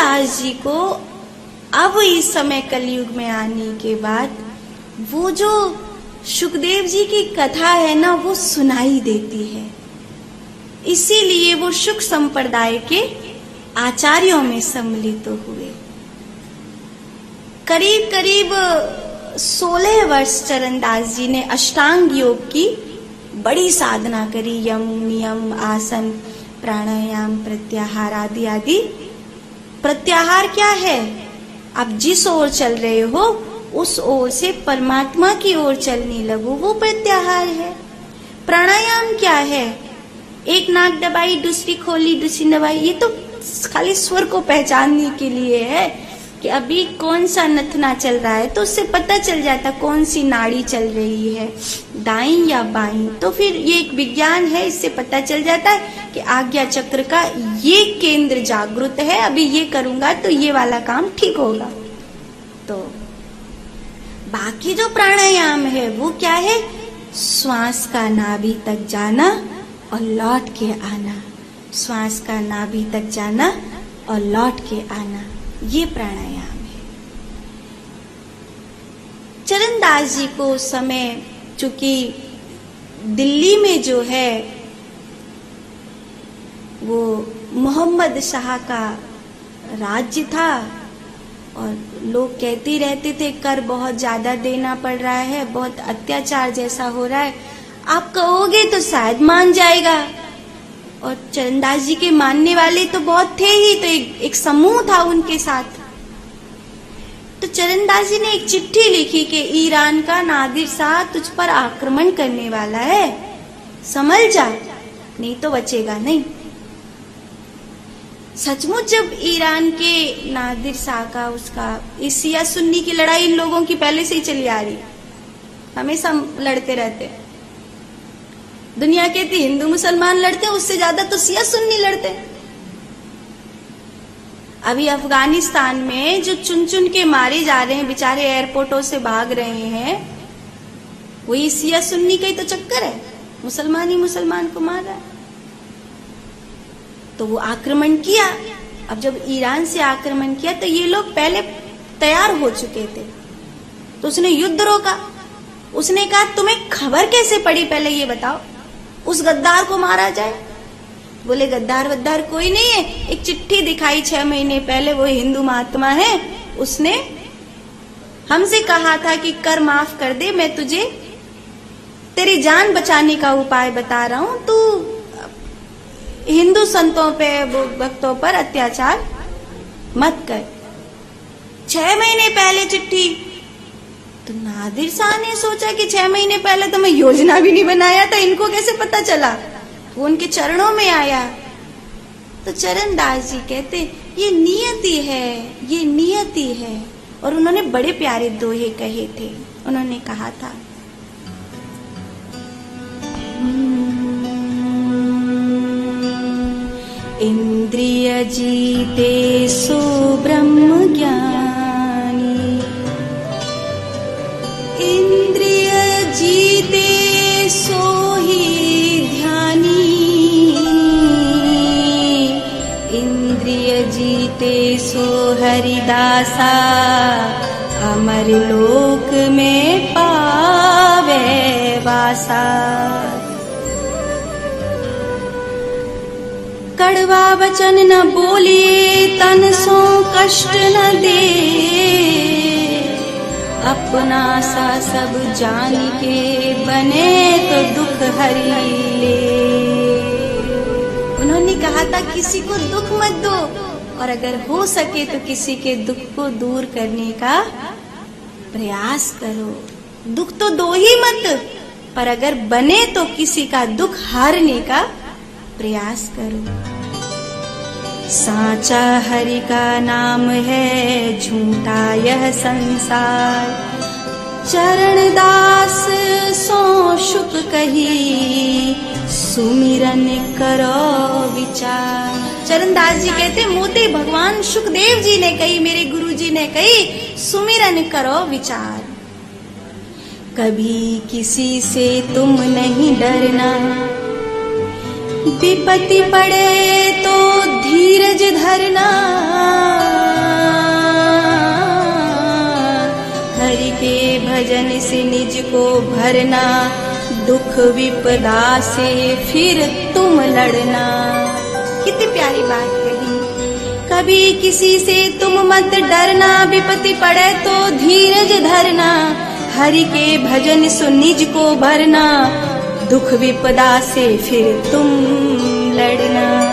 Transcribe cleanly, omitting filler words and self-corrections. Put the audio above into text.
दास जी को अब इस समय कलयुग में आने के बाद वो जो सुखदेव जी की कथा है ना, वो सुनाई देती है। इसीलिए वो शुक संप्रदाय के आचार्यों में सम्मिलित हुए। करीब करीब 16 वर्ष चरणदास जी ने अष्टांग योग की बड़ी साधना करी। यम, नियम, आसन, प्राणायाम, प्रत्याहार आदि आदि। प्रत्याहार क्या है? आप जिस ओर चल रहे हो उस ओर से परमात्मा की ओर चलने लगो, वो प्रत्याहार है। प्राणायाम क्या है? एक नाक दबाई, दूसरी खोली, दूसरी दबाई। ये तो खाली स्वर को पहचानने के लिए है कि अभी कौन सा नथना चल रहा है, तो उससे पता चल जाता कौन सी नाड़ी चल रही है, दाईं या बाईं। तो फिर ये एक विज्ञान है, इससे पता चल जाता है कि आज्ञा चक्र का ये केंद्र जागृत है, अभी ये करूंगा तो ये वाला काम ठीक होगा। तो बाकी जो प्राणायाम है वो क्या है? श्वास का नाभि तक जाना और लौट के आना, श्वास का नाभि तक जाना और लौट के आना, ये प्राणायाम है। चरणदास जी को उस समय चूंकि दिल्ली में जो है वो मोहम्मद शाह का राज्य था और लोग कहते रहते थे कर बहुत ज्यादा देना पड़ रहा है, बहुत अत्याचार जैसा हो रहा है, आप कहोगे तो शायद मान जाएगा। और चरणदास जी के मानने वाले तो बहुत थे ही, तो एक समूह था उनके साथ। तो चरणदास जी ने एक चिट्ठी लिखी कि ईरान का नादिर शाह तुझ पर आक्रमण करने वाला है, संभल जा, नहीं तो बचेगा नहीं। सचमुच जब ईरान के नादिर शाह का उसका इस शिया सुन्नी की लड़ाई इन लोगों की पहले से ही चली आ रही, हमेशा लड़ते रहते। दुनिया कहती हिंदू मुसलमान लड़ते, उससे ज्यादा तो शिया सुन्नी लड़ते। अभी अफगानिस्तान में जो चुन चुन के मारे जा रहे हैं, बेचारे एयरपोर्टों से भाग रहे हैं, वही शिया सुन्नी का ही तो चक्कर है, मुसलमान ही मुसलमान को मार रहा है। तो वो आक्रमण किया। अब जब ईरान से आक्रमण किया तो ये लोग पहले तैयार हो चुके थे, तो उसने युद्ध रोका। उसने कहा तुम्हें खबर कैसे पड़ी, पहले ये बताओ, उस गद्दार को मारा जाए। बोले गद्दार वद्दार कोई नहीं है, एक चिट्ठी दिखाई 6 महीने पहले, वो हिंदू महात्मा है, उसने हमसे कहा था कि कर माफ कर दे, मैं तुझे तेरी जान बचाने का उपाय बता रहा हूं, तू हिंदू संतों पे भक्तों पर अत्याचार मत कर। 6 महीने पहले चिट्ठी। तो नादिर शाह ने सोचा कि 6 महीने पहले तो मैं योजना भी नहीं बनाया था, इनको कैसे पता चला? वो उनके चरणों में आया। तो चरणदास जी कहते ये नियति है, ये नियति है। और उन्होंने बड़े प्यारे दोहे कहे थे। उन्होंने कहा था इंद्रिय जीते सो ब्रह्म ज्ञानी, इंद्रिय जीते सो ही ध्यानी, इंद्रिय जीते सो हरिदासा, अमर लोक में पावे वासा। कड़वा वचन न बोले, तन सो कष्ट न दे, अपना सा सब जान के बने तो दुख हरि ले। उन्होंने कहा था किसी को दुख मत दो, और अगर हो सके तो किसी के दुख को दूर करने का प्रयास करो। दुख तो दो ही मत, पर अगर बने तो किसी का दुख हारने का प्रयास करो। साचा हरि का नाम है, झूठा यह संसार, चरणदास सो शुक कही, सुमिरन करो विचार। चरणदास जी कहते मोते भगवान सुखदेव जी ने कही, मेरे गुरु जी ने कही, सुमिरन करो विचार। कभी किसी से तुम नहीं डरना, विपत्ति पड़े तो धीरज धरना, को भरना, दुख विपदा से फिर तुम लड़ना। कितनी प्यारी बात कही। कभी किसी से तुम मत डरना, विपत्ति पड़े तो धीरज धरना, हरि के भजन सो निज को भरना, दुख विपदा से फिर तुम लड़ना।